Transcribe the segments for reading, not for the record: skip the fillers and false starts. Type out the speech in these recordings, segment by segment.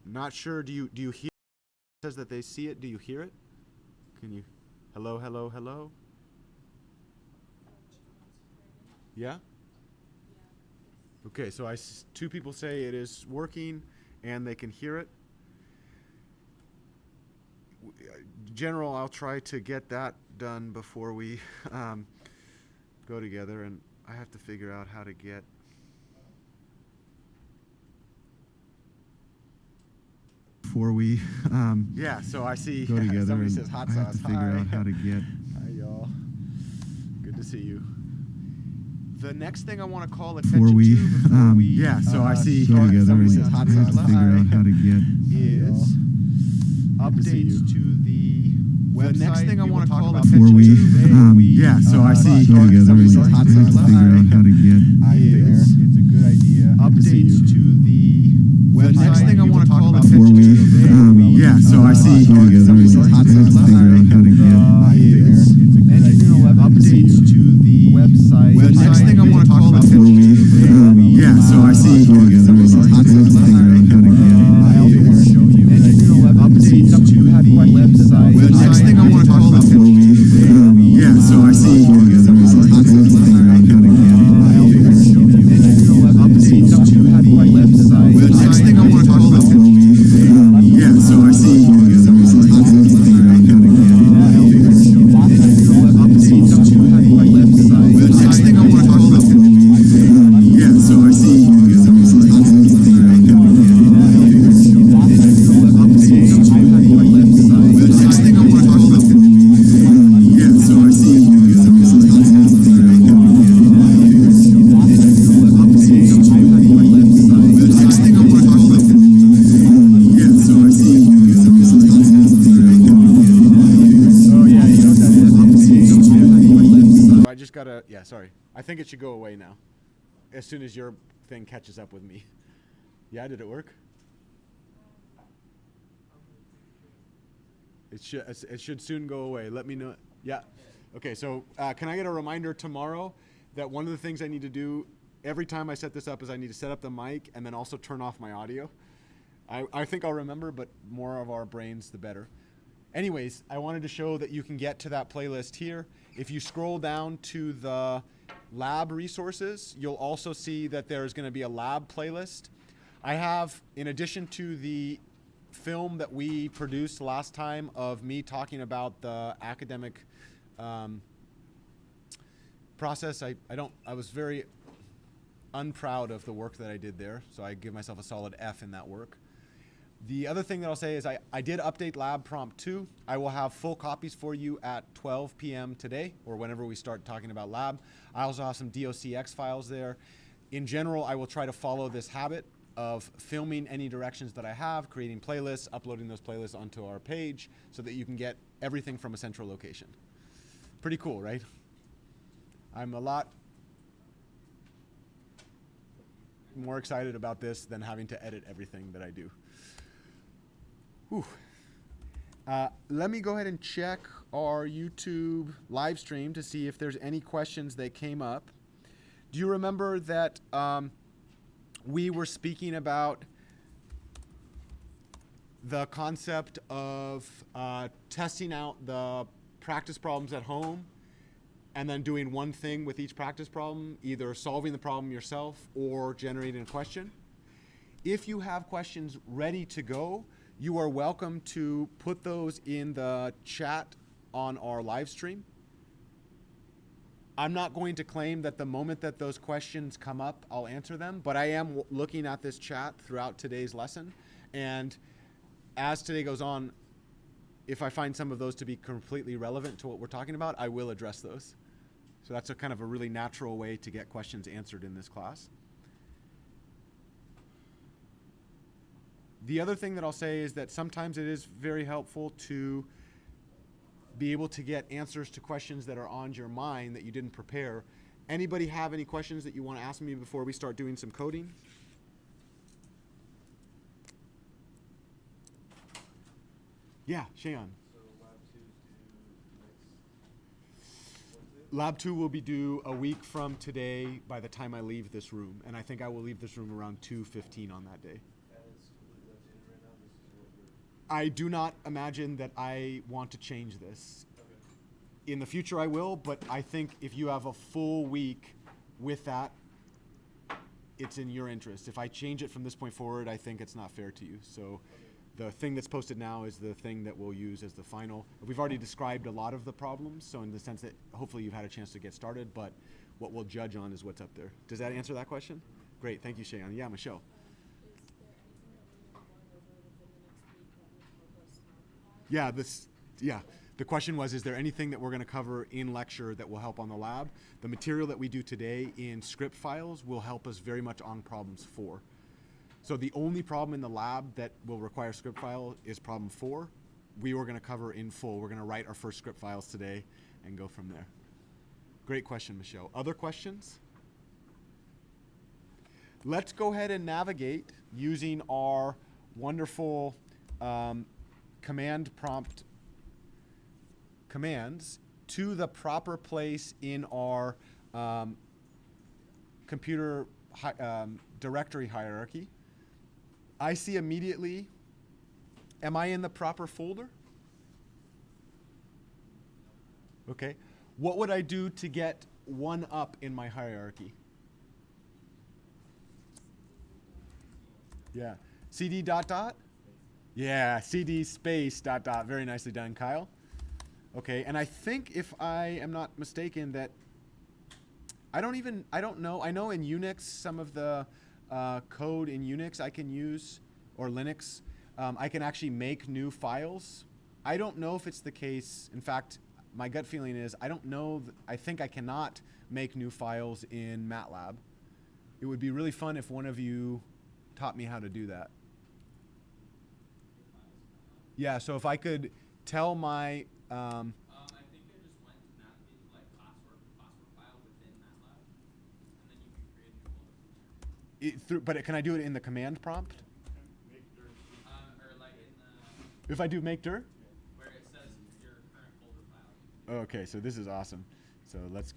Not sure. Do you hear? It says that they see it. Do you hear it? Can you? Hello, hello, hello. Yeah. Okay, so two people say it is working, and they can hear it. General, I'll try to get that done before we go together, and I have to figure out how to get. Before we yeah, so I see go together. Somebody says hot sauce. I have to figure out how to get. Hi, y'all. Good to see you. The next thing I want to call attention to before we yeah, so I see go together. somebody And says hot I have sauce. to figure out how to get. Is updates to the website. The next thing I want to call before attention we to yeah, so I see go together. somebody And says hot I have to sauce. figure out how to get. Is It's a good idea. updates to the website. The next thing I want to call Before attention we to yeah, so I see go together. somebody And says I hot have sauce. to figure out how to get. Is It's a good idea. updates to the Website. The next thing I want to call Before attention we to yeah, so I see go together. somebody And says I hot have to sauce. figure out how to get. I also want to show you Updates to the website. The next thing I want to call Before attention we to yeah, so I see go together. And I have to figure out how to get. I also want to show you updates to website. The next thing I want to call Before attention we yeah, so I see go together. And I have to figure out how to get. updates to the next thing I want to call attention yeah, so I see the next thing I want to call attention yeah, so I see the next thing I want to call attention yeah, so I see oh yeah, you know what that is? I just gotta yeah, sorry. I think it should go away now. As soon as your thing catches up with me. Yeah, did it work? It should soon go away. Let me know. Yeah. Okay, so can I get a reminder tomorrow that one of the things I need to do every time I set this up is I need to set up the mic and then also turn off my audio. I think I'll remember, but more of our brains, the better. Anyways, I wanted to show that you can get to that playlist here. If you scroll down to the lab resources, you'll also see that there's going to be a lab playlist. I have, in addition to the film that we produced last time of me talking about the academic process, I was very unproud of the work that I did there, so I give myself a solid F in that work. The other thing that I'll say is I did update Lab Prompt 2. I will have full copies for you at 12 p.m. today, or whenever we start talking about lab. I also have some docx files there. In general, I will try to follow this habit of filming any directions that I have, creating playlists, uploading those playlists onto our page so that you can get everything from a central location. Pretty cool, right? I'm a lot more excited about this than having to edit everything that I do. Whew. Let me go ahead and check our YouTube live stream to see if there's any questions that came up. Do you remember that we were speaking about the concept of testing out the practice problems at home and then doing one thing with each practice problem, either solving the problem yourself or generating a question? If you have questions ready to go, you are welcome to put those in the chat on our live stream. I'm not going to claim that the moment that those questions come up, I'll answer them, but I am looking at this chat throughout today's lesson. And as today goes on, if I find some of those to be completely relevant to what we're talking about, I will address those. So that's a kind of a really natural way to get questions answered in this class. The other thing that I'll say is that sometimes it is very helpful to be able to get answers to questions that are on your mind that you didn't prepare. Anybody have any questions that you want to ask me before we start doing some coding? Yeah, Shayon. So lab 2 is due next Wednesday? Lab 2 will be due a week from today by the time I leave this room. And I think I will leave this room around 2:15 on that day. And it's completely I do not imagine that I want to change this. Okay. In the future, I will, but I think if you have a full week with that, it's in your interest. If I change it from this point forward, I think it's not fair to you. So the thing that's posted now is the thing that we'll use as the final. We've already described a lot of the problems, so in the sense that hopefully you've had a chance to get started, but what we'll judge on is what's up there. Does that answer that question? Great, thank you, Shayan. Yeah, Michelle. Yeah, the question was, is there anything that we're going to cover in lecture that will help on the lab? The material that we do today in script files will help us very much on problems 4. So the only problem in the lab that will require script file is problem 4. We were going to cover in full. We're going to write our first script files today and go from there. Great question, Michelle. Other questions? Let's go ahead and navigate using our wonderful command prompt commands to the proper place in our computer directory hierarchy. I see immediately, am I in the proper folder? Okay. What would I do to get one up in my hierarchy? Yeah. CD dot dot? Yeah, CD space dot dot. Very nicely done, Kyle. Okay, and I think if I am not mistaken that I don't know. I know in Unix, some of the code in Unix I can use, or Linux, I can actually make new files. I don't know if it's the case. In fact, my gut feeling is I don't know. I think I cannot make new files in MATLAB. It would be really fun if one of you taught me how to do that. Yeah, so if I could tell my I think I just went to navigate to like classwork file within MATLAB, and then you can create a new folder from there. but can I do it in the command prompt? Make dir. Or like in the If I do make dir? where it says your current folder file. Okay, so this is awesome. So let's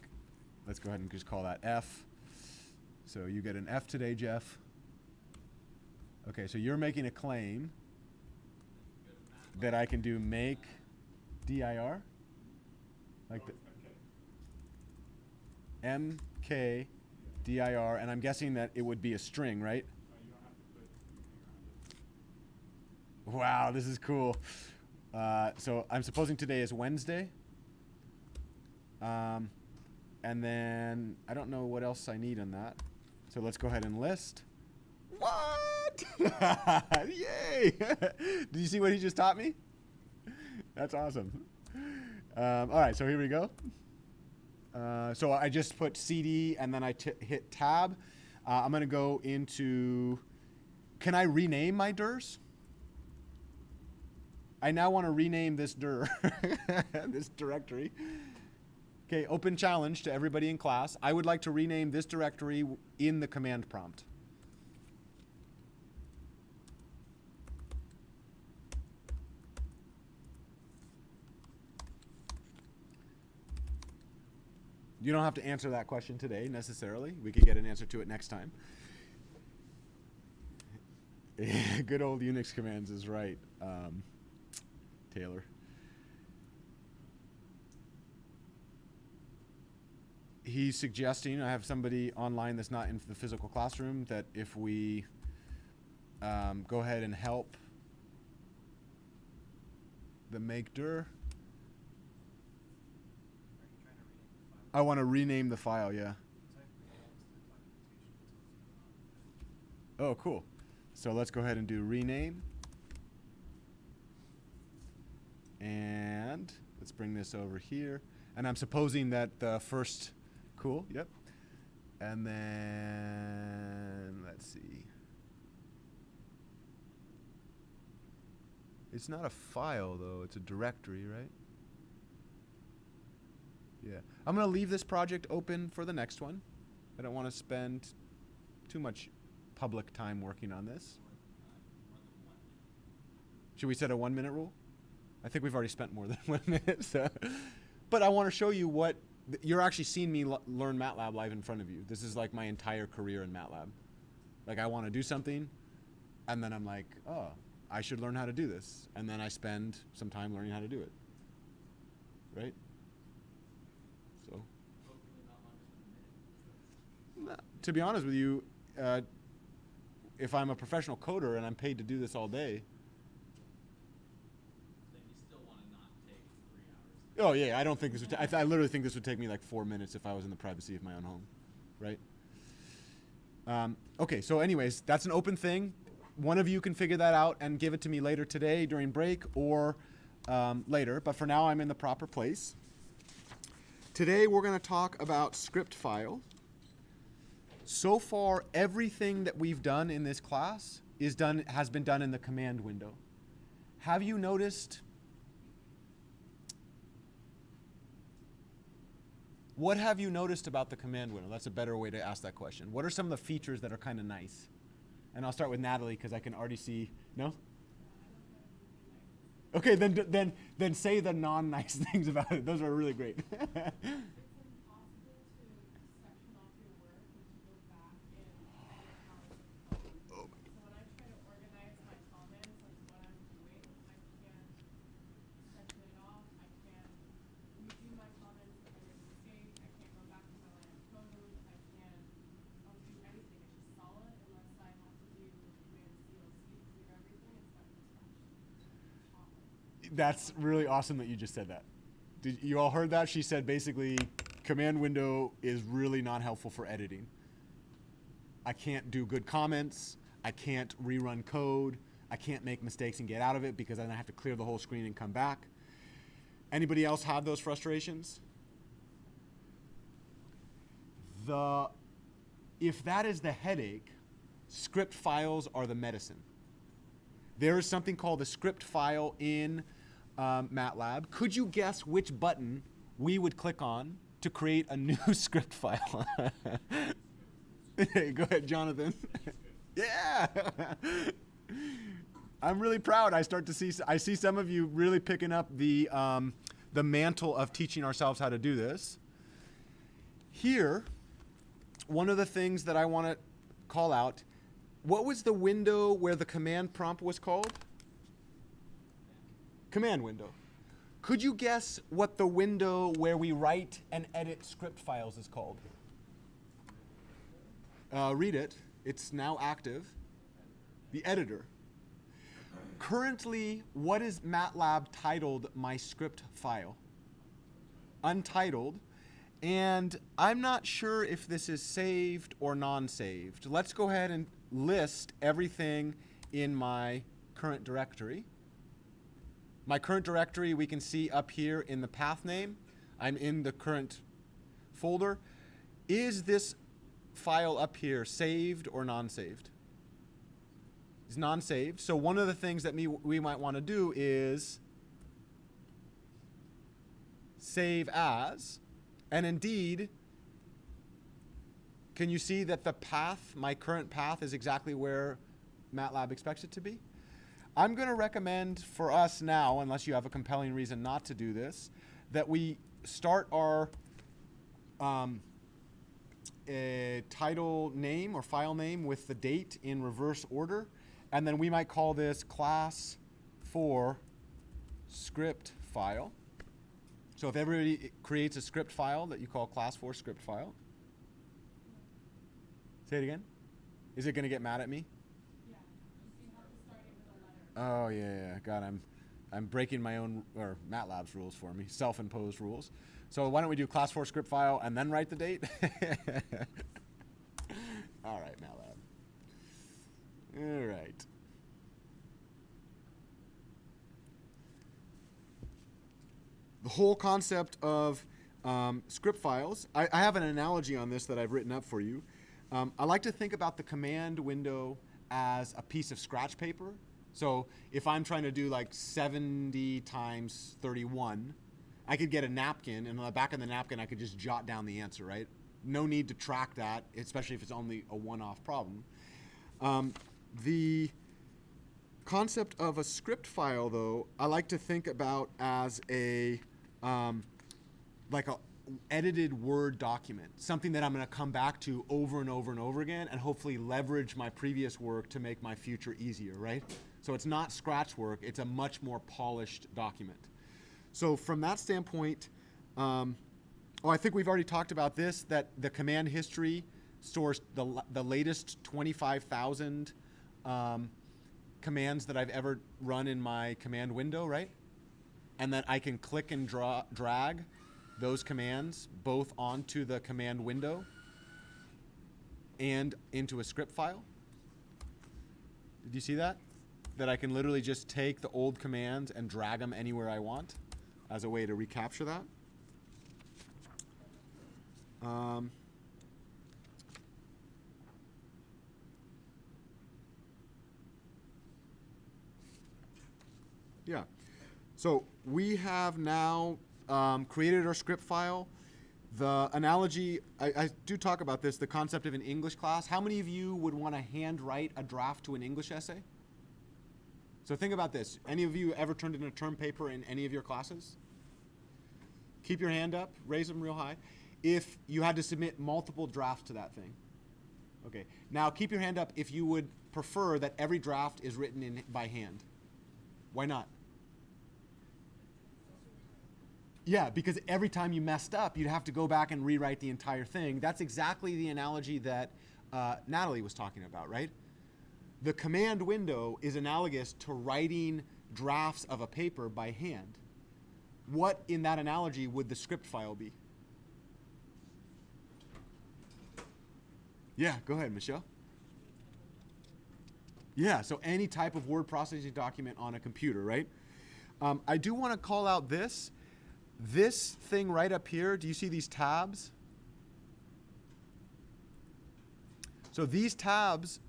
go ahead and just call that F. So you get an F today, Jeff. Okay, so you're making a claim Go to MATLAB. that I can do make dir, like Oh, the it's MK. mk dir, and I'm guessing that it would be a string, right? You don't have to put anything around it. Wow, this is cool. So I'm supposing today is Wednesday. And then I don't know what else I need on that. So let's go ahead and list. What? Yay! Did you see what he just taught me? That's awesome. All right, so here we go. So I just put CD and then I hit tab. I'm going to go into, can I rename my DIRs? I now want to rename this dir, this directory. Okay, open challenge to everybody in class. I would like to rename this directory in the command prompt. You don't have to answer that question today necessarily. We could get an answer to it next time. Good old Unix commands is right, Taylor. He's suggesting, I have somebody online that's not in the physical classroom, that if we go ahead and help the make dir. I want to rename the file, yeah. Oh, cool. So let's go ahead and do rename. And let's bring this over here. And I'm supposing that the first, cool, yep. And then, let's see. It's not a file, though. It's a directory, right? Yeah. I'm going to leave this project open for the next one. I don't want to spend too much public time working on this. Should we set a 1 minute rule? I think we've already spent more than 1 minute. So. But I want to show you what, you're actually seeing me learn MATLAB live in front of you. This is like my entire career in MATLAB. Like I want to do something, and then I'm like, oh, I should learn how to do this. And then I spend some time learning how to do it. Right? So, Hopefully not longer than a minute. to be honest with you, if I'm a professional coder and I'm paid to do this all day, Then you still want to not take 3 hours. oh yeah, I don't think this would. I literally think this would take me like 4 minutes if I was in the privacy of my own home, right? Okay, so anyways, that's an open thing. One of you can figure that out and give it to me later today during break or later. But for now, I'm in the proper place. Today we're going to talk about script file. So far, everything that we've done in this class has been done in the command window. Have you noticed? What have you noticed about the command window? That's a better way to ask that question. What are some of the features that are kind of nice? And I'll start with Natalie because I can already see. No? Okay, then say the non-nice things about it. Those are really great. It's impossible to section off your work and to go back and edit hours of code. Oh. So when I try to organize my comments, like what I'm doing, I can't section it off. I can't redo my comments if I make a mistake. I can't go back to my line of code. I can't do anything. It's just solid unless I have to do command CLC to clear everything and start from scratch. Awful. That's really awesome that you just said that. Did you all heard that? She said basically command window is really not helpful for editing. I can't do good comments. I can't rerun code. I can't make mistakes and get out of it because then I have to clear the whole screen and come back. Anybody else have those frustrations? If that is the headache, script files are the medicine. There is something called a script file in MATLAB. Could you guess which button we would click on to create a new script file? Go ahead, Jonathan. Yeah. I'm really proud. I see some of you really picking up the mantle of teaching ourselves how to do this. Here, one of the things that I want to call out, what was the window where the command prompt was called? Command window. Could you guess what the window where we write and edit script files is called? Read it. It's now active. The editor. Currently, what is MATLAB titled my script file? Untitled. And I'm not sure if this is saved or non-saved. Let's go ahead and list everything in my current directory. My current directory we can see up here in the path name. I'm in the current folder. Is this file up here saved or non-saved? It's non-saved. So one of the things that we might want to do is save as. And indeed, can you see that the path, my current path, is exactly where MATLAB expects it to be? I'm going to recommend for us now, unless you have a compelling reason not to do this, that we start our title name or file name with the date in reverse order. And then we might call this class 4 script file. So if everybody creates a script file that you call class 4 script file. Say it again. Is it going to get mad at me? Yeah, you have to start it with a letter. Oh yeah. God, I'm breaking my own or MATLAB's rules for me, self-imposed rules. So why don't we do class 4 script file and then write the date? All right, MATLAB. All right. The whole concept of script files, I have an analogy on this that I've written up for you. I like to think about the command window as a piece of scratch paper. So if I'm trying to do like 70 times 31, I could get a napkin, and on the back of the napkin, I could just jot down the answer, right? No need to track that, especially if it's only a one-off problem. The concept of a script file, though, I like to think about as a like a edited Word document, something that I'm going to come back to over and over and over again, and hopefully leverage my previous work to make my future easier, right? So it's not scratch work. It's a much more polished document. So from that standpoint, I think we've already talked about this, that the command history stores the latest 25,000 commands that I've ever run in my command window, right? And that I can click and drag those commands both onto the command window and into a script file. Did you see that? That I can literally just take the old commands and drag them anywhere I want as a way to recapture that. Yeah. So we have now created our script file. The analogy, I do talk about this, the concept of an English class. How many of you would want to hand write a draft to an English essay? So think about this. Any of you ever turned in a term paper in any of your classes? Keep your hand up, raise them real high. If you had to submit multiple drafts to that thing. Okay, now keep your hand up if you would prefer that every draft is written by hand. Why not? Yeah, because every time you messed up, you'd have to go back and rewrite the entire thing. That's exactly the analogy that Natalie was talking about, right? The command window is analogous to writing drafts of a paper by hand. What in that analogy would the script file be? Yeah, go ahead, Michelle. Yeah, so any type of word processing document on a computer, right? I do want to call out this. This thing right up here, do you see these tabs? So these tabs,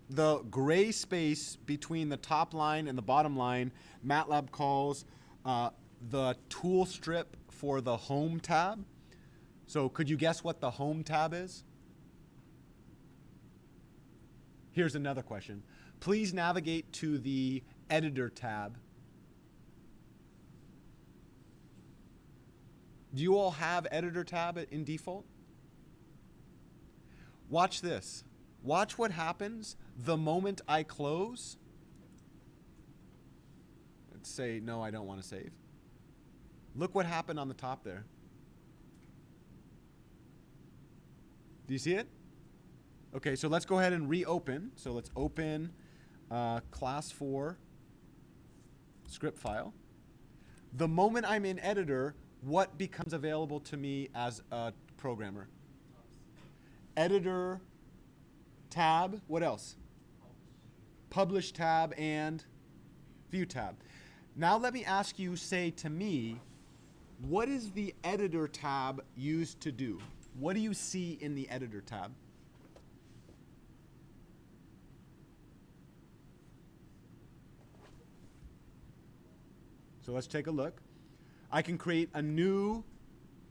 the gray space between the top line and the bottom line, MATLAB calls the tool strip for the Home tab. So could you guess what the Home tab is? Here's another question. Please navigate to the Editor tab. Do you all have Editor tab in default? Watch this. Watch what happens the moment I close. Let's say, no, I don't want to save. Look what happened on the top there. Do you see it? Okay, so let's go ahead and reopen. So let's open class 4 script file. The moment I'm in Editor, what becomes available to me as a programmer? Editor tab, what else? Publish tab and View tab. Now let me ask you, say to me, what is the Editor tab used to do? What do you see in the Editor tab? So let's take a look. I can create a new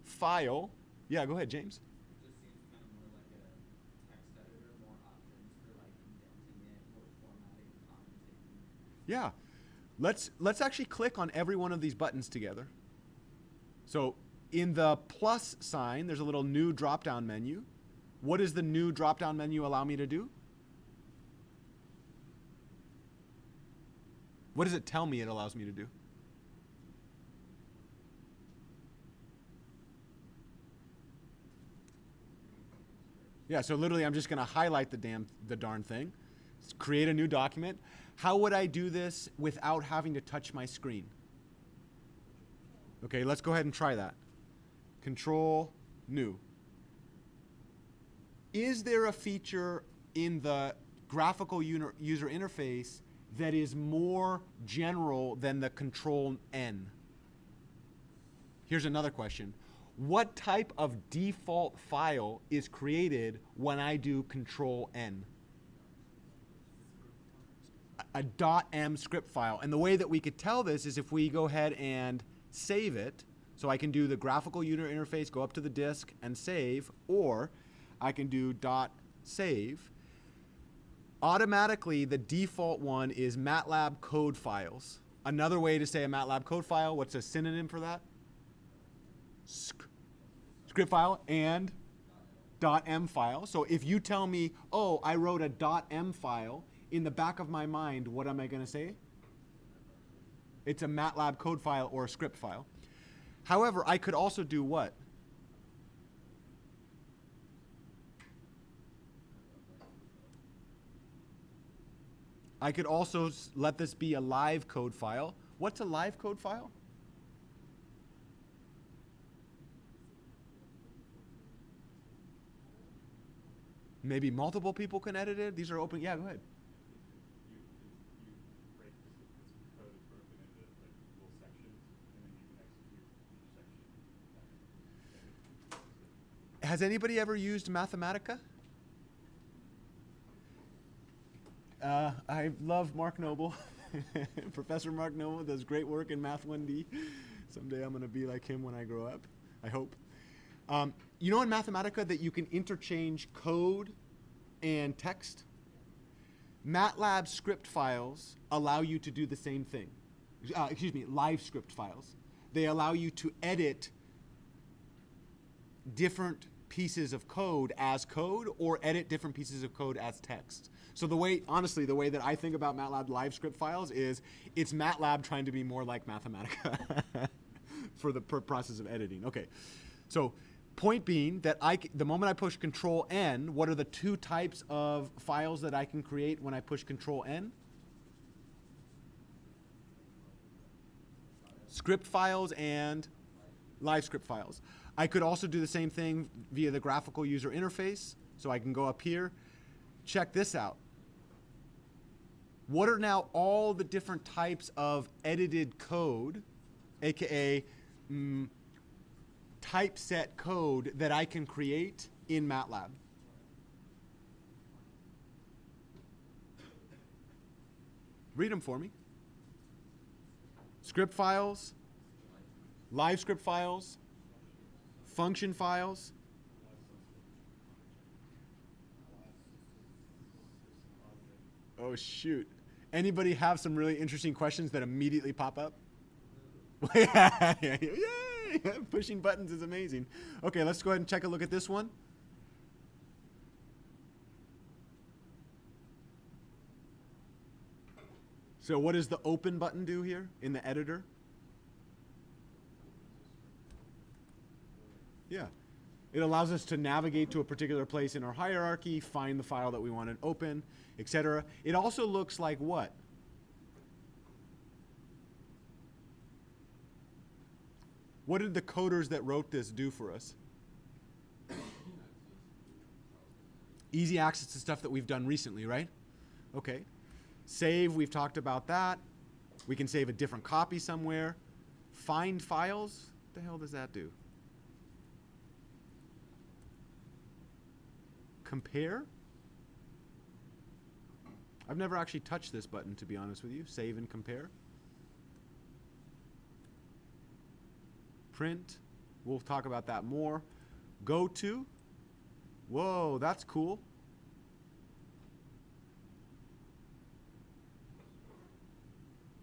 file. Yeah, go ahead, James. It just seems kind of more like a text editor, more options for like indenting it, more formatting, commenting. Yeah. Let's actually click on every one of these buttons together. So in the plus sign, there's a little new drop-down menu. What does the new drop-down menu allow me to do? What does it tell me it allows me to do? Yeah, so literally I'm just going to highlight the darn thing, create a new document. How would I do this without having to touch my screen? Okay, let's go ahead and try that. Control new. Is there a feature in the graphical user interface that is more general than the Control N? Here's another question. What type of default file is created when I do Control N? A .m script file. And the way that we could tell this is if we go ahead and save it. So I can do the graphical user interface, go up to the disk and save, or I can do .save. Automatically, the default one is MATLAB code files. Another way to say a MATLAB code file, what's a synonym for that? Script file and .m file. So if you tell me, oh, I wrote a .m file in the back of my mind, what am I going to say? It's a MATLAB code file or a script file. However, I could also do what? I could also let this be a live code file. What's a live code file? Maybe multiple people can edit it. These are open. Yeah, go ahead. You break this code is broken into like little sections, and then you can execute each section. Has anybody ever used Mathematica? I love Mark Noble. Professor Mark Noble does great work in Math 1D. Someday I'm going to be like him when I grow up, I hope. You know in Mathematica that you can interchange code and text? MATLAB script files allow you to do the same thing. Live script files. They allow you to edit different pieces of code as code or edit different pieces of code as text. So the way that I think about MATLAB live script files is it's MATLAB trying to be more like Mathematica for the process of editing. Okay, so point being that the moment I push Control N, what are the two types of files that I can create when I push Control N? Script files and live script files. I could also do the same thing via the graphical user interface. So I can go up here. Check this out. What are now all the different types of edited code, aka typeset code that I can create in MATLAB? Read them for me. Script files, live script files, function files. Oh, shoot. Anybody have some really interesting questions that immediately pop up? Yay! Pushing buttons is amazing. Okay, let's go ahead and take a look at this one. So what does the open button do here in the editor? Yeah. It allows us to navigate to a particular place in our hierarchy, find the file that we want to open, etc. It also looks like what? What did the coders that wrote this do for us? Easy access to stuff that we've done recently, right? Okay. Save, we've talked about that. We can save a different copy somewhere. Find files, what the hell does that do? Compare? I've never actually touched this button, to be honest with you. Save and compare. Print, we'll talk about that more. Go to, whoa, that's cool.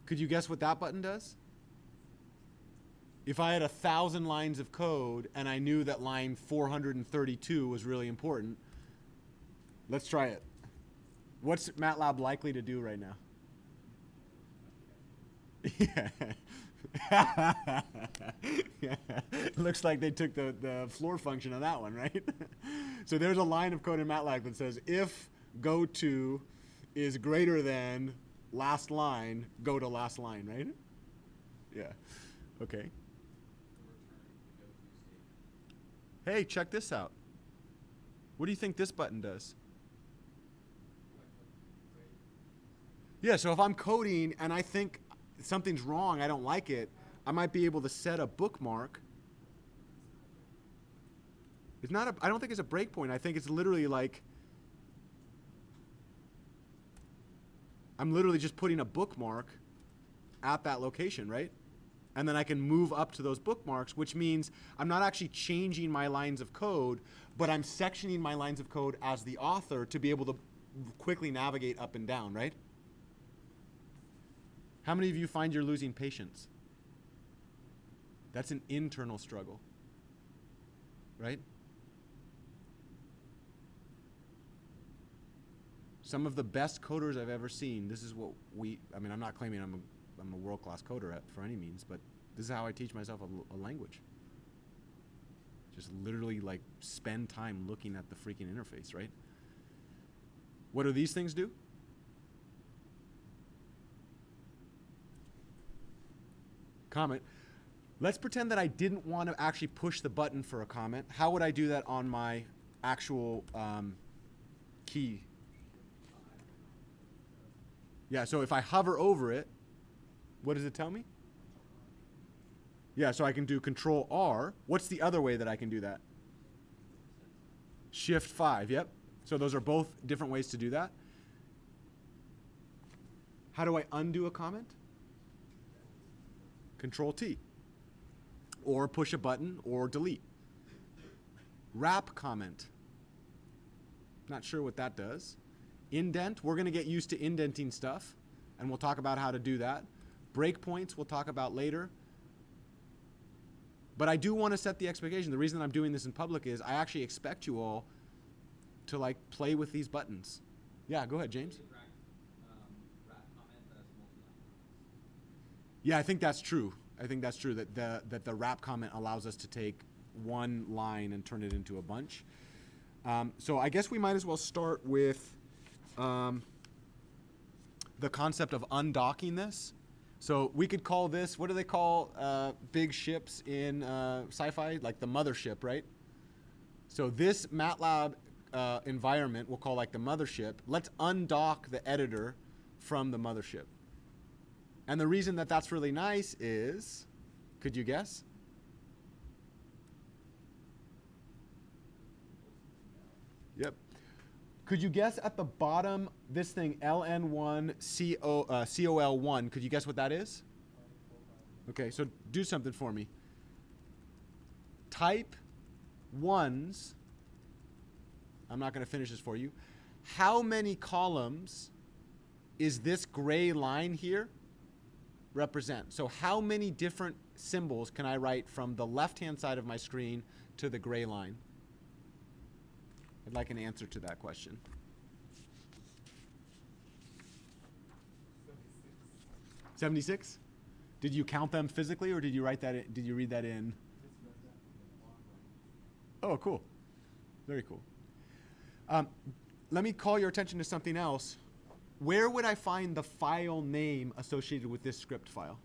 Could you guess what that button does? If I had 1,000 lines of code and I knew that line 432 was really important, let's try it. What's MATLAB likely to do right now? Yeah. Yeah. Looks like they took the floor function of that one, right? So there's a line of code in MATLAB that says if goTo is greater than last line, go to last line, right? Yeah. Okay. Hey, check this out. What do you think this button does? Yeah, so if I'm coding and I think something's wrong, I don't like it, I might be able to set a bookmark. It's not a, I don't think it's a breakpoint. I think it's literally like, I'm literally just putting a bookmark at that location, right? And then I can move up to those bookmarks, which means I'm not actually changing my lines of code, but I'm sectioning my lines of code as the author to be able to quickly navigate up and down, right? How many of you find you're losing patience? That's an internal struggle, right? Some of the best coders I've ever seen. This is what I mean, I'm not claiming I'm a world-class coder for any means, but this is how I teach myself a language. Just literally like spend time looking at the freaking interface, right? What do these things do? Comment. Let's pretend that I didn't want to actually push the button for a comment. How would I do that on my actual key? Yeah, so if I hover over it, what does it tell me? Yeah, so I can do Control R. What's the other way that I can do that? Shift 5, yep. So those are both different ways to do that. How do I undo a comment? Control T. Or push a button or delete. Wrap comment. Not sure what that does. Indent, we're going to get used to indenting stuff, and we'll talk about how to do that. Breakpoints, we'll talk about later. But I do want to set the expectation. The reason I'm doing this in public is I actually expect you all to like play with these buttons. Yeah, go ahead, James. Wrap comment as multi-line comments. Yeah, I think that's true. I think that's true that the wrap comment allows us to take one line and turn it into a bunch. So I guess we might as well start with the concept of undocking this. So we could call this, what do they call big ships in sci-fi? Like the mothership, right? So this MATLAB environment we'll call like the mothership. Let's undock the editor from the mothership. And the reason that that's really nice is, could you guess? Yep. Could you guess at the bottom, this thing, LN1 COL1, could you guess what that is? Okay, so do something for me. Type ones, I'm not going to finish this for you. How many columns is this gray line here represent? So how many different symbols can I write from the left-hand side of my screen to the gray line? I'd like an answer to that question. 76? Did you count them physically, or did you write that? Did you read that in? Oh, cool. Very cool. Let me call your attention to something else. Where would I find the file name associated with this script file?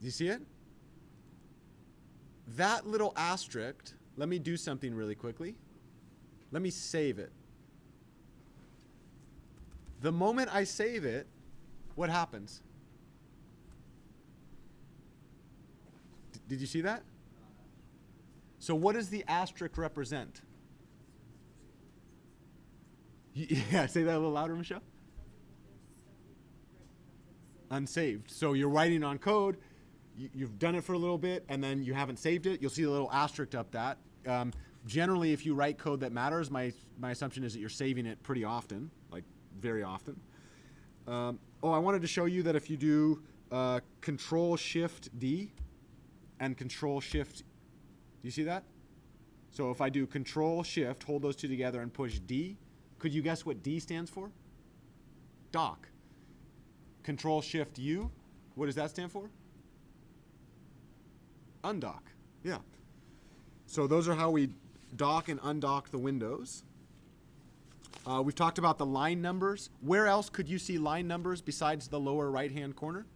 Do you see it? That little asterisk, let me do something really quickly. Let me save it. The moment I save it, what happens? Did you see that? So what does the asterisk represent? Yeah, say that a little louder, Michelle. Unsaved. So you're writing on code, you've done it for a little bit, and then you haven't saved it. You'll see the little asterisk up that. Generally, if you write code that matters, my assumption is that you're saving it pretty often, like very often. I wanted to show you that if you do Control-Shift-D and Control-Shift, do you see that? So if I do Control-Shift, hold those two together and push D, could you guess what D stands for? Dock. Control-Shift-U, what does that stand for? Undock. Yeah. So those are how we dock and undock the windows. We've talked about the line numbers. Where else could you see line numbers besides the lower right-hand corner?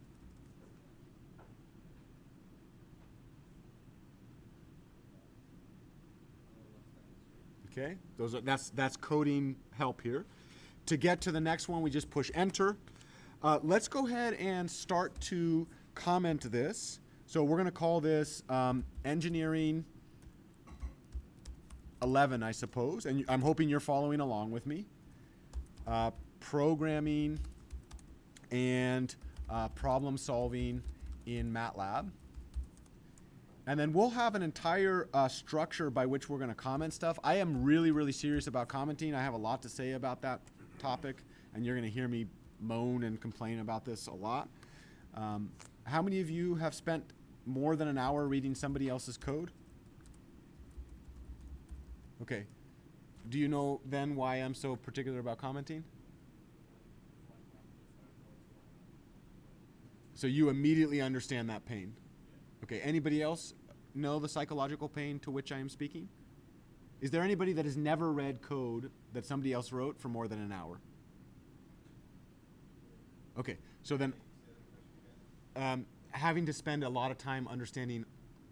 Okay, that's coding help here. To get to the next one, we just push enter. Let's go ahead and start to comment this. So we're going to call this engineering 11, I suppose, and I'm hoping you're following along with me. Programming and problem solving in MATLAB. And then we'll have an entire structure by which we're going to comment stuff. I am really, really serious about commenting. I have a lot to say about that topic, and you're going to hear me moan and complain about this a lot. How many of you have spent more than an hour reading somebody else's code? Okay. do you know then why I'm so particular about commenting? So you immediately understand that pain. Okay, anybody else know the psychological pain to which I am speaking? Is there anybody that has never read code that somebody else wrote for more than an hour? Okay, so then having to spend a lot of time understanding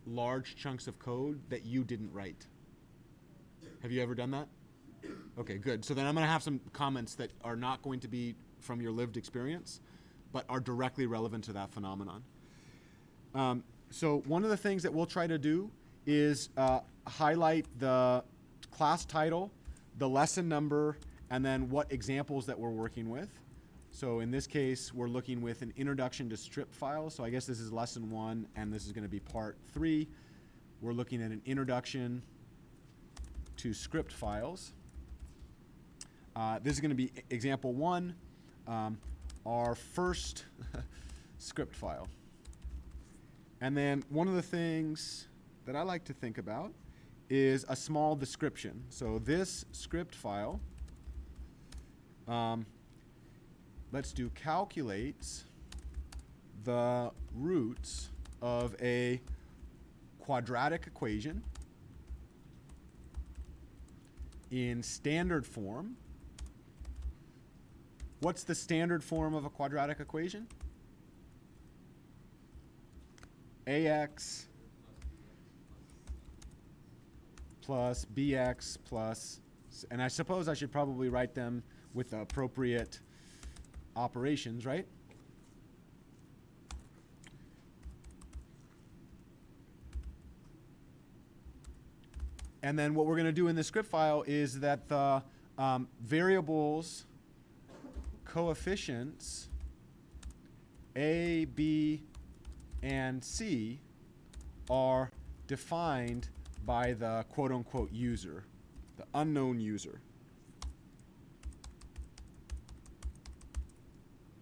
large chunks of code that you didn't write. Have you ever done that? Okay, good. So then I'm going to have some comments that are not going to be from your lived experience, but are directly relevant to that phenomenon. So one of the things that we'll try to do is highlight the class title, the lesson number, and then what examples that we're working with. So in this case, we're looking with an introduction to strip files. So I guess this is lesson 1, and this is going to be part 3. We're looking at an introduction to script files. This is going to be example 1, our first script file. And then one of the things that I like to think about is a small description. So this script file, let's do calculates the roots of a quadratic equation in standard form. What's the standard form of a quadratic equation? AX plus BX plus, and I suppose I should probably write them with the appropriate operations, right? And then what we're going to do in the script file is that the variables coefficients A, B, and C are defined by the quote-unquote user, the unknown user.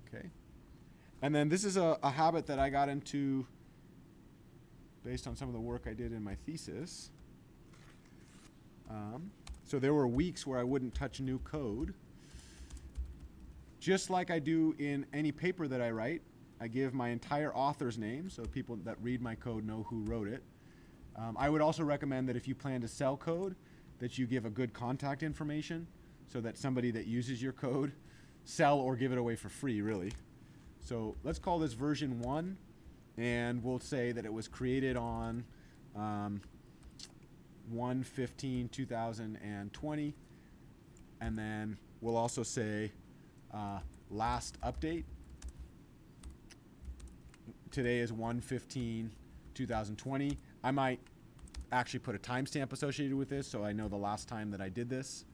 Okay. And then this is a habit that I got into based on some of the work I did in my thesis. So there were weeks where I wouldn't touch new code. Just like I do in any paper that I write, I give my entire author's name so people that read my code know who wrote it. I would also recommend that if you plan to sell code, that you give a good contact information so that somebody that uses your code sell or give it away for free, really. So let's call this version 1, and we'll say that it was created on 1/15/2020, and then we'll also say last update. Today is 1/15/2020. I might actually put a timestamp associated with this so I know the last time that I did this.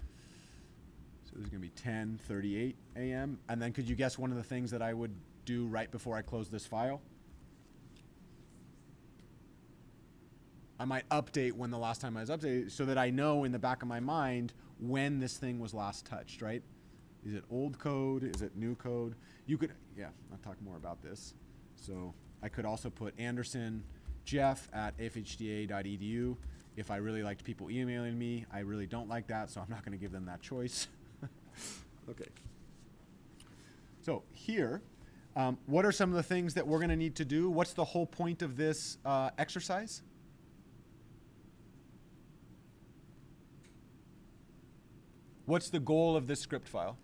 So this is going to be 10:38 a.m. And then could you guess one of the things that I would do right before I close this file? I might update when the last time I was updated so that I know in the back of my mind when this thing was last touched, right? Is it old code? Is it new code? You could, yeah, I'll talk more about this. So I could also put Anderson Jeff at fhda.edu. If I really liked people emailing me, I really don't like that, so I'm not going to give them that choice. Okay. So here, what are some of the things that we're going to need to do? What's the whole point of this exercise? What's the goal of this script file?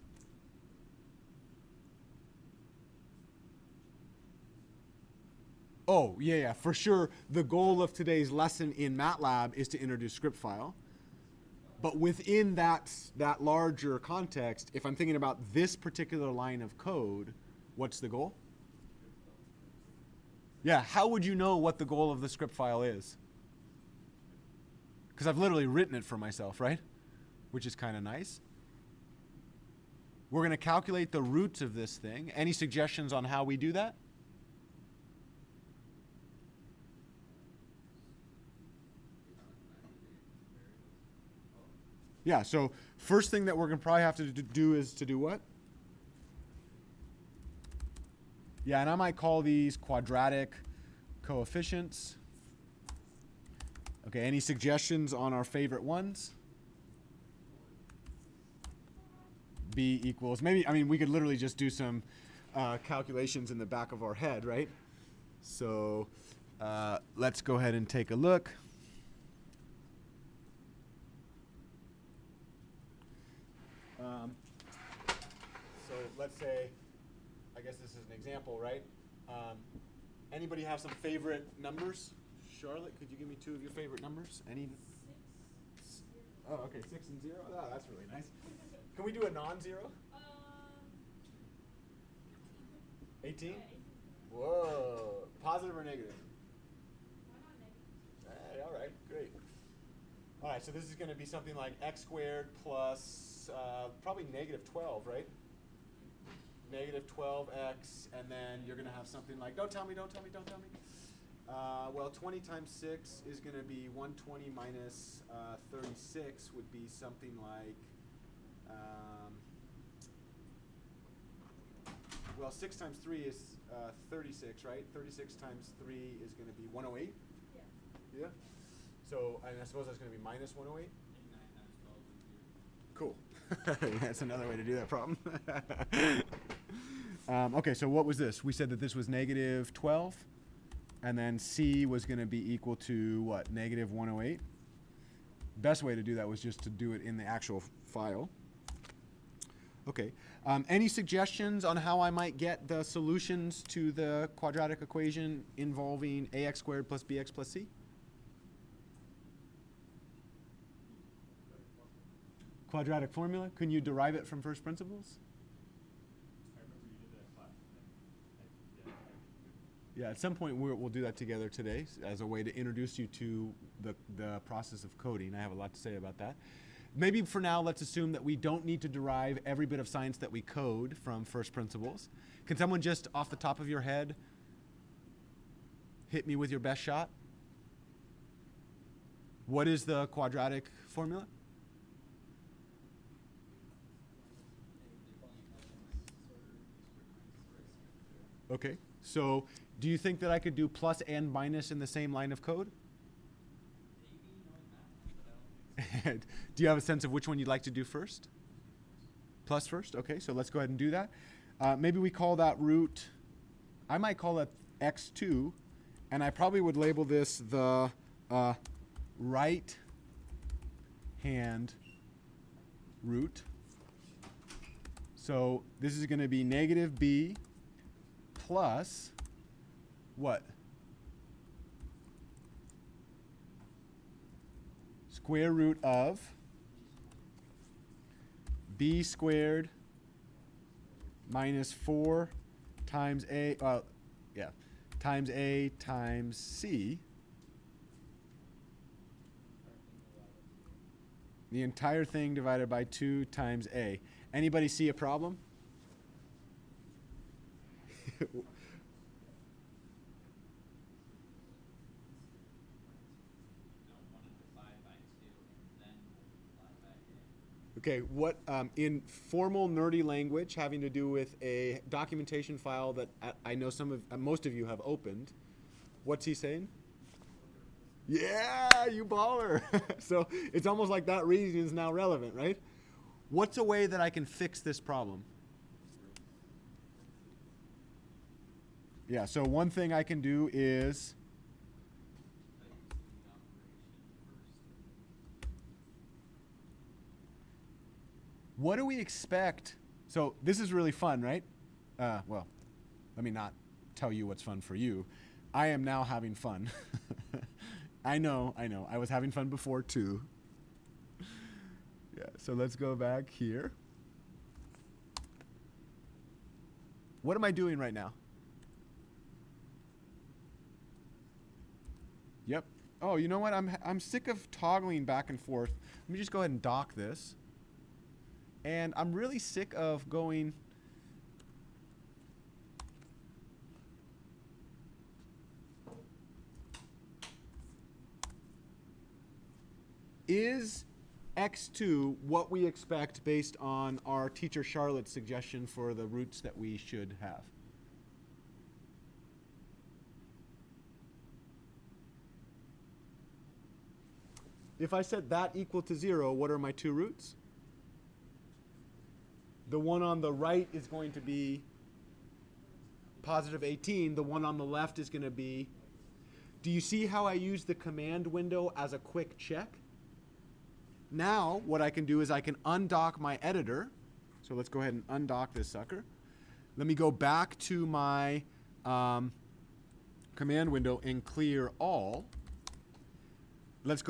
Oh, yeah, for sure. The goal of today's lesson in MATLAB is to introduce script file. But within that larger context, if I'm thinking about this particular line of code, what's the goal? Yeah, how would you know what the goal of the script file is? Because I've literally written it for myself, right? Which is kind of nice. We're going to calculate the roots of this thing. Any suggestions on how we do that? Yeah, so first thing that we're going to probably have to do is to do what? Yeah, and I might call these quadratic coefficients. Okay, any suggestions on our favorite ones? b equals, maybe, I mean, we could literally just do some calculations in the back of our head, right? So let's go ahead and take a look. So let's say, I guess this is an example, right? Anybody have some favorite numbers? Charlotte, could you give me two of your favorite numbers? Any? Oh, okay, 6 and 0. Oh, that's really nice. Can we do a non-zero? 18? Whoa. Positive or negative? Hey, all right, great. All right, so this is going to be something like x squared plus probably negative 12, right? Negative 12x, and then you're going to have something like, don't tell me. Well, 20 times 6 is going to be 120 minus 36 would be something like, well, 6 times 3 is 36, right? 36 times 3 is going to be 108? Yeah? So, and I suppose that's going to be minus 108? Cool. That's another way to do that problem. Okay, so what was this? We said that this was negative 12, and then C was going to be equal to what? Negative 108? Best way to do that was just to do it in the actual file. Okay. Any suggestions on how I might get the solutions to the quadratic equation involving ax squared plus bx plus c? Quadratic formula? Can you derive it from first principles? I remember you did that class. Yeah, at some point we'll do that together today as a way to introduce you to the process of coding. I have a lot to say about that. Maybe for now, let's assume that we don't need to derive every bit of science that we code from first principles. Can someone just off the top of your head hit me with your best shot? What is the quadratic formula? Okay, so do you think that I could do plus and minus in the same line of code? Do you have a sense of which one you'd like to do first? Plus first? Okay, so let's go ahead and do that. Maybe we call that root, I might call it x2, and I probably would label this the right hand root. So this is going to be negative b plus what? Square root of b squared minus 4 times a, times a times c. The entire thing divided by 2 times a. Anybody see a problem? Okay, what in formal nerdy language having to do with a documentation file that I know most of you have opened, what's he saying? Yeah, you baller. So it's almost like that reasoning is now relevant, right? What's a way that I can fix this problem? Yeah, so one thing I can do is what do we expect? So this is really fun, right? Well, let me not tell you what's fun for you. I am now having fun. I know. I was having fun before too. Yeah, so let's go back here. What am I doing right now? Yep. Oh, you know what? I'm sick of toggling back and forth. Let me just go ahead and dock this. And I'm really sick of going is x2 what we expect based on our teacher Charlotte's suggestion for the roots that we should have? If I set that equal to 0, what are my two roots? The one on the right is going to be positive 18. The one on the left is going to be... Do you see how I use the command window as a quick check? Now, what I can do is I can undock my editor. So let's go ahead and undock this sucker. Let me go back to my command window and clear all. Let's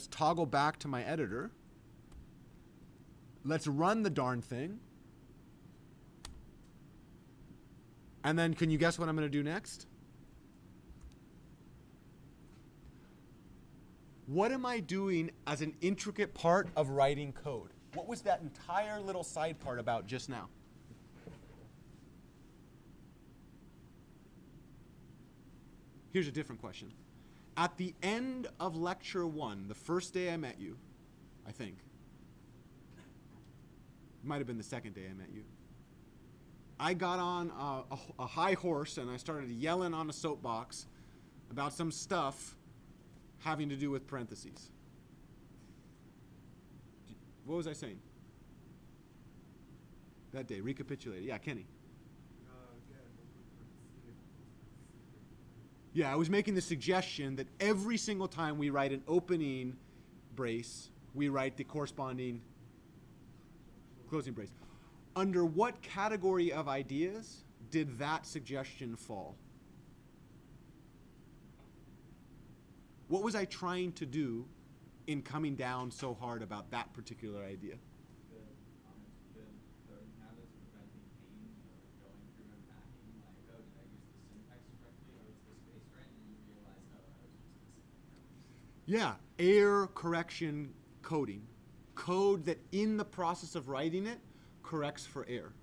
toggle back to my editor. Let's run the darn thing. And then can you guess what I'm going to do next? What am I doing as an intricate part of writing code? What was that entire little side part about just now? Here's a different question. At the end of lecture 1, the first day I met you, I think. It might have been the second day I met you. I got on a high horse and I started yelling on a soapbox about some stuff having to do with parentheses. What was I saying? That day, recapitulate it. Yeah, Kenny. Yeah, I was making the suggestion that every single time we write an opening brace, we write the corresponding closing brace. Under what category of ideas did that suggestion fall? What was I trying to do in coming down so hard about that particular idea? Good coding habits, preventing pain, going through and packing, like, oh, did I use the syntax correctly, or is the space right? And you realize, oh, I was just missing. Yeah, error correction coding. Code that in the process of writing it corrects for error.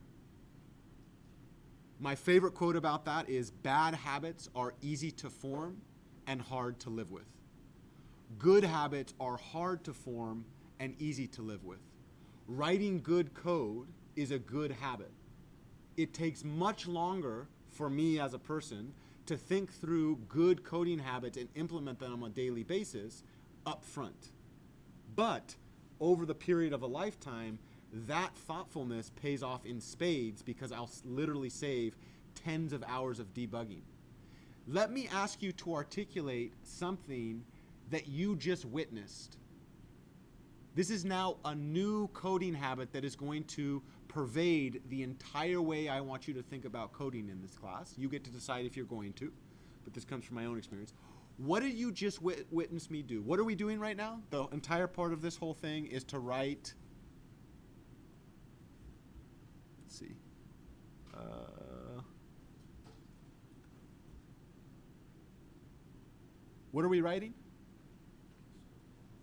My favorite quote about that is, bad habits are easy to form and hard to live with. Good habits are hard to form and easy to live with. Writing good code is a good habit. It takes much longer for me as a person to think through good coding habits and implement them on a daily basis up front. But over the period of a lifetime, that thoughtfulness pays off in spades because I'll literally save tens of hours of debugging. Let me ask you to articulate something that you just witnessed. This is now a new coding habit that is going to pervade the entire way I want you to think about coding in this class. You get to decide if you're going to, but this comes from my own experience. What did you just witness me do? What are we doing right now? The entire part of this whole thing is to write, let's see, what are we writing?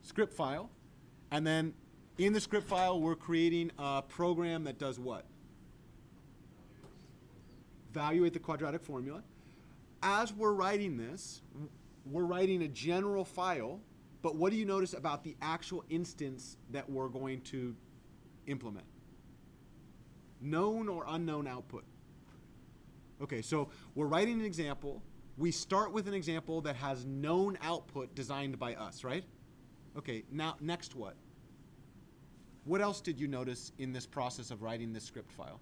Script file. And then in the script file, we're creating a program that does what? Evaluate the quadratic formula. As we're writing this, we're writing a general file, but what do you notice about the actual instance that we're going to implement? Known or unknown output? Okay, so we're writing an example. We start with an example that has known output designed by us, right? Okay, now next what? What else did you notice in this process of writing this script file?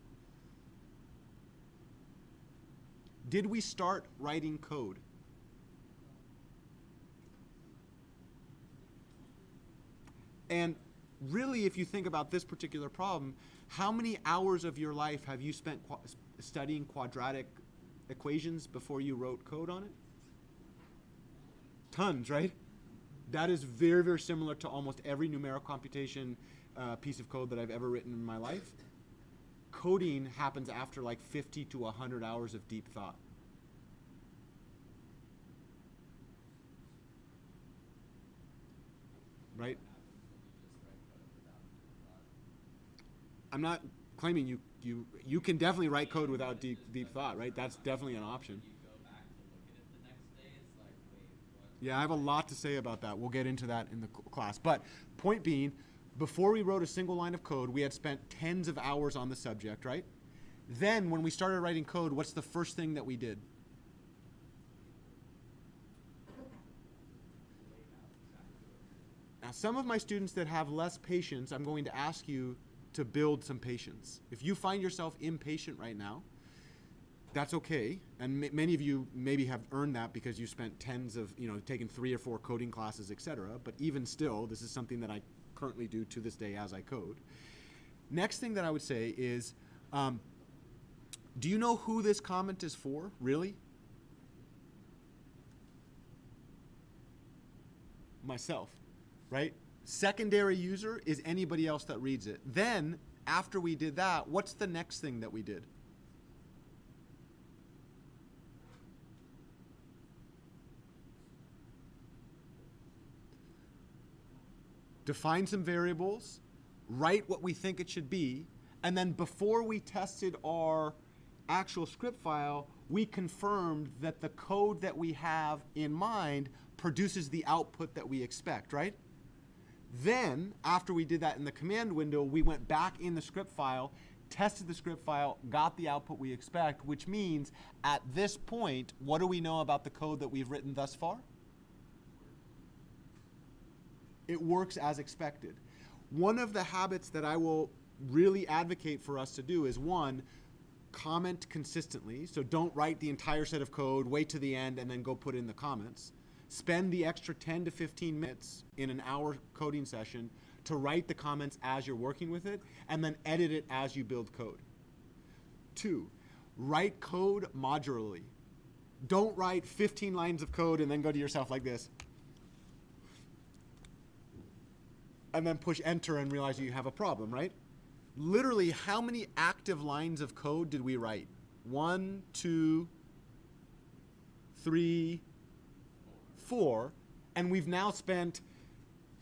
Did we start writing code? And really, if you think about this particular problem, how many hours of your life have you spent studying quadratic equations before you wrote code on it? Tons, right? That is very, very similar to almost every numerical computation piece of code that I've ever written in my life. Coding happens after like 50 to 100 hours of deep thought. Right? I'm not claiming you can definitely write code without deep thought, right? That's definitely an option. Yeah, I have a lot to say about that. We'll get into that in the class. But point being, before we wrote a single line of code, we had spent tens of hours on the subject, right? Then when we started writing code, what's the first thing that we did? Now, some of my students that have less patience, I'm going to ask you to build some patience. If you find yourself impatient right now, that's okay. And many of you maybe have earned that because you spent tens of, taken 3 or 4 coding classes, etc. But even still, this is something that I currently do to this day as I code. Next thing that I would say is, do you know who this comment is for, really? Myself, right? Secondary user is anybody else that reads it. Then, after we did that, what's the next thing that we did? Define some variables, write what we think it should be, and then before we tested our actual script file, we confirmed that the code that we have in mind produces the output that we expect, right? Then, after we did that in the command window, we went back in the script file, tested the script file, got the output we expect, which means at this point, what do we know about the code that we've written thus far? It works as expected. One of the habits that I will really advocate for us to do is, one, comment consistently. So don't write the entire set of code, wait to the end, and then go put in the comments. Spend the extra 10 to 15 minutes in an hour coding session to write the comments as you're working with it, and then edit it as you build code. 2, write code modularly. Don't write 15 lines of code and then go to yourself like this, and then push enter and realize you have a problem, right? Literally, how many active lines of code did we write? 1, 2, 3, 4, and we've now spent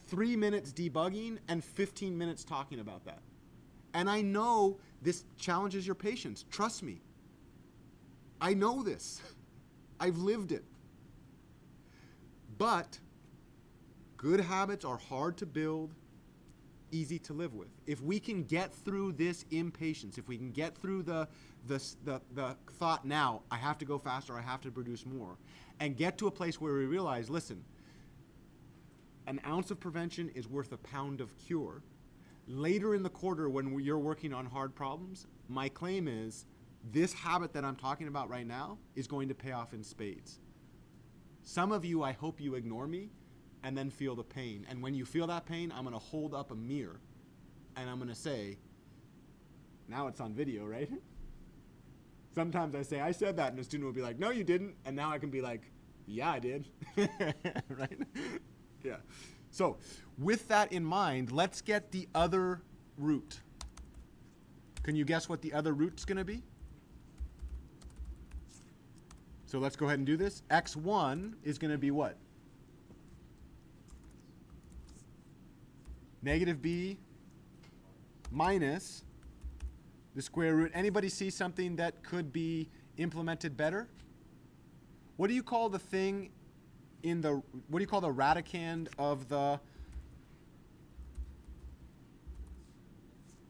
3 minutes debugging and 15 minutes talking about that. And I know this challenges your patience. Trust me. I know this. I've lived it. But good habits are hard to build, easy to live with. If we can get through this impatience, if we can get through the thought now, I have to go faster, I have to produce more, and get to a place where we realize, listen, an ounce of prevention is worth a pound of cure. Later in the quarter, when you're working on hard problems, my claim is this habit that I'm talking about right now is going to pay off in spades. Some of you, I hope you ignore me and then feel the pain. And when you feel that pain, I'm going to hold up a mirror and I'm going to say, now it's on video, right? Sometimes I say, I said that, and a student will be like, no, you didn't. And now I can be like, yeah, I did. Right? Yeah. So with that in mind, let's get the other root. Can you guess what the other root's going to be? So let's go ahead and do this. X1 is going to be what? Negative b minus the square root. Anybody see something that could be implemented better? What do you call the thing in the, what do you call the radicand of the,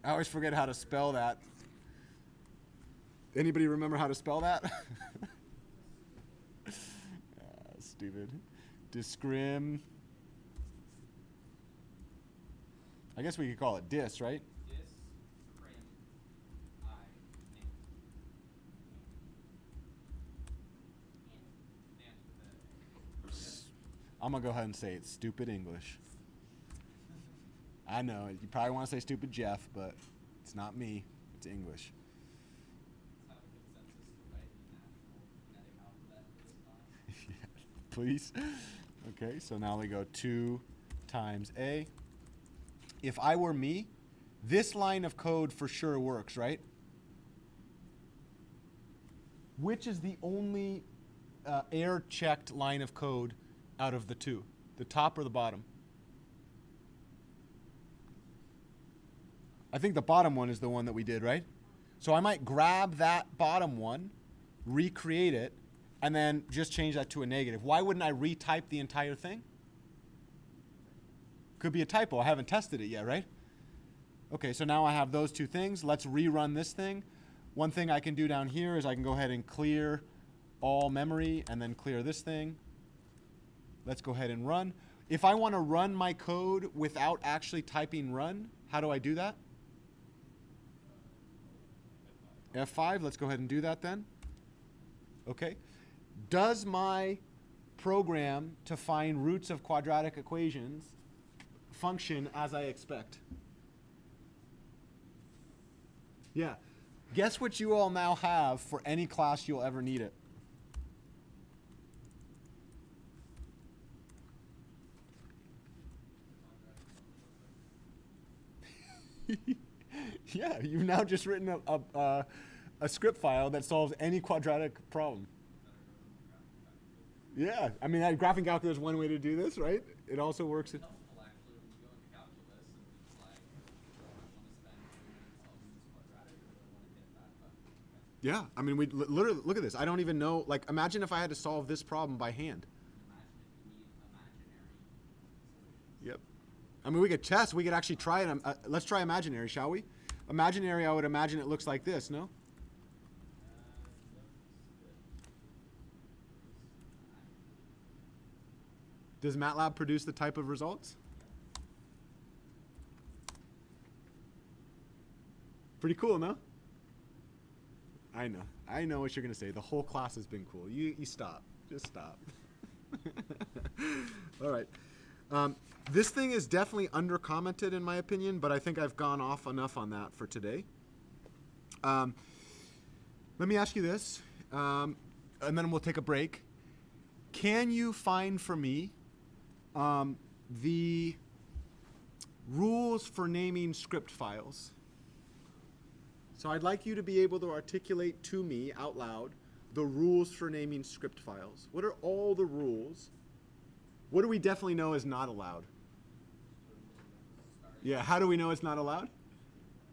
I always forget how to spell that. Anybody remember how to spell that? Stupid. Discrim. I guess we could call it dis, right? I'm going to go ahead and say it's stupid English. I know, you probably want to say stupid Jeff, but it's not me. It's English. Yeah, please. Okay, so now we go 2 times A. If I were me, this line of code for sure works, right? Which is the only error-checked line of code out of the two? The top or the bottom? I think the bottom one is the one that we did, right? So I might grab that bottom one, recreate it, and then just change that to a negative. Why wouldn't I retype the entire thing? Could be a typo. I haven't tested it yet, right? Okay, so now I have those two things. Let's rerun this thing. One thing I can do down here is I can go ahead and clear all memory and then clear this thing. Let's go ahead and run. If I want to run my code without actually typing run, how do I do that? F5, let's go ahead and do that then. Okay. Does my program to find roots of quadratic equations function as I expect? Yeah. Guess what you all now have for any class you'll ever need it? Yeah, you've now just written a script file that solves any quadratic problem. Yeah, I mean, graphing calculator is one way to do this, right? It also works. Helpful actually when you go into calculus and it's like, I want to spend 2 minutes solving this quadratic, or I want to hit that button. Yeah, I mean, we literally look at this. I don't even know. Like, imagine if I had to solve this problem by hand. Imagine if you need imaginary solutions. Yep. I mean, we could test. We could actually try it. Let's try imaginary, shall we? Imaginary, I would imagine it looks like this, no? Does MATLAB produce the type of results? Pretty cool, no? I know. I know what you're going to say. The whole class has been cool. You stop. Just stop. All right. This thing is definitely under-commented in my opinion, but I think I've gone off enough on that for today. Let me ask you this, and then we'll take a break. Can you find for me the rules for naming script files? So I'd like you to be able to articulate to me out loud the rules for naming script files. What are all the rules? What do we definitely know is not allowed? Yeah, how do we know it's not allowed?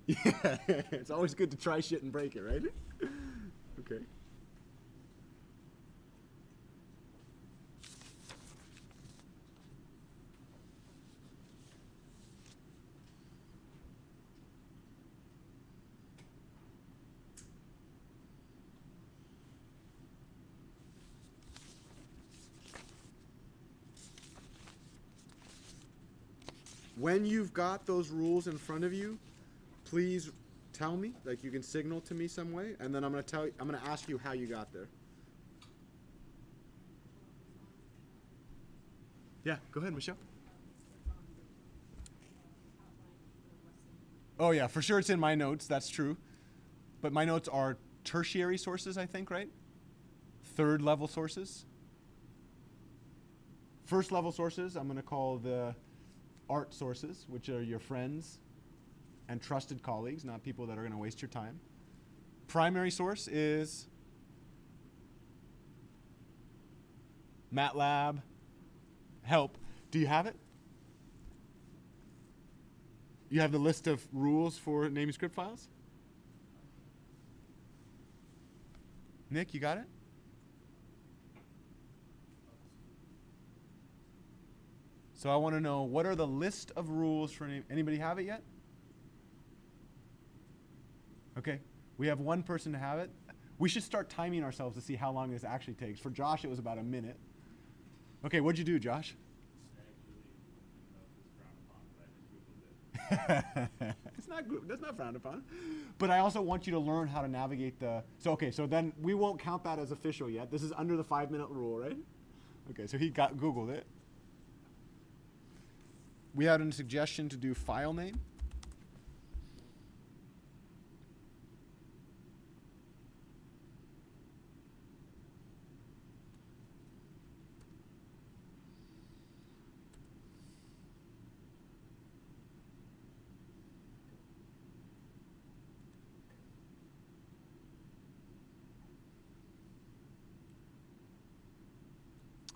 Yeah, it's always good to try shit and break it, right? Okay. When you've got those rules in front of you, please tell me, like you can signal to me some way, and then I'm going to ask you how you got there. Yeah, go ahead, Michelle. Oh yeah, for sure it's in my notes, that's true. But my notes are tertiary sources, I think, right? Third level sources. First level sources, I'm going to call the art sources, which are your friends and trusted colleagues, not people that are going to waste your time. Primary source is MATLAB Help. Do you have it? You have the list of rules for naming script files? Nick, you got it? So I want to know, what are the list of rules for anybody have it yet? Okay, we have one person to have it. We should start timing ourselves to see how long this actually takes. For Josh, it was about a minute. Okay, what'd you do, Josh? It's not good. That's not frowned upon. But I also want you to learn how to navigate the. So okay, so then we won't count that as official yet. This is under the 5-minute rule, right? Okay, so he Googled it. We had a suggestion to do file name.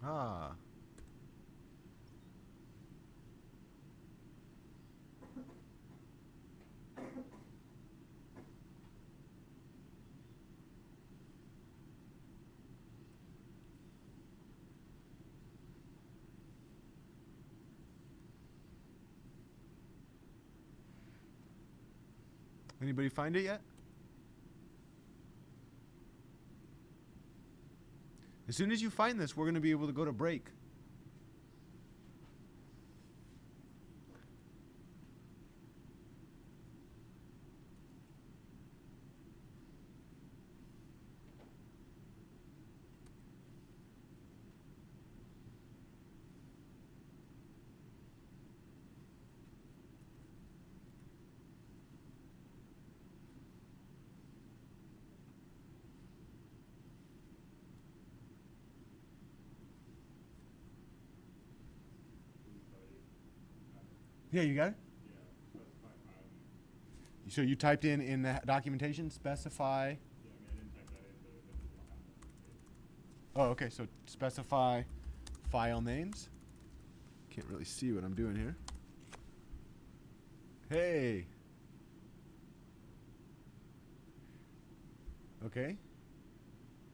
Ah. Anybody find it yet? As soon as you find this, we're going to be able to go to break. Yeah, you got it? Yeah, specify file name. So you typed in the documentation, specify. Yeah, I mean, I didn't type that in, but this is what happened on the page. Oh, okay. So specify file names. Can't really see what I'm doing here. Hey. Okay.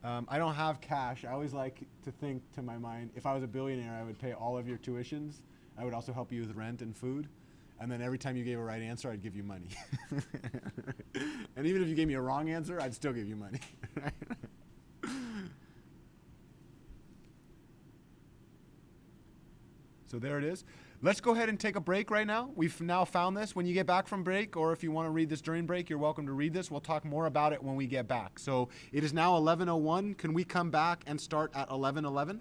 I don't have cash. I always like to think to my mind, if I was a billionaire, I would pay all of your tuitions. I would also help you with rent and food. And then every time you gave a right answer, I'd give you money. And even if you gave me a wrong answer, I'd still give you money. So there it is. Let's go ahead and take a break right now. We've now found this. When you get back from break, or if you want to read this during break, you're welcome to read this. We'll talk more about it when we get back. So it is now 11:01. Can we come back and start at 11:11?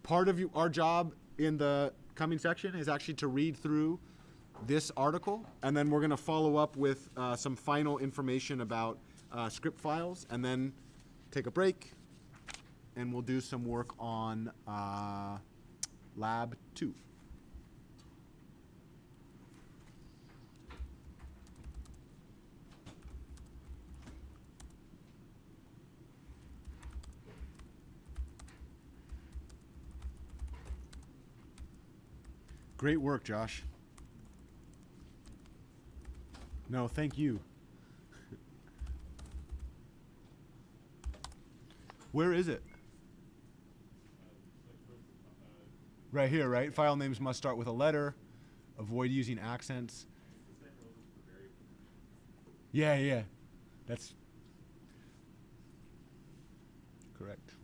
Part of our job in the coming section is actually to read through this article, and then we're going to follow up with some final information about script files, and then take a break, and we'll do some work on Lab 2. Great work, Josh. No, thank you. Where is it? Right here, right? File names must start with a letter. Avoid using accents. Yeah, yeah. That's correct.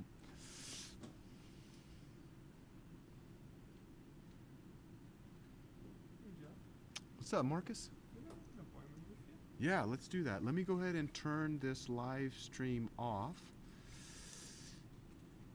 What's up, Marcus? Yeah, let's do that. Let me go ahead and turn this live stream off.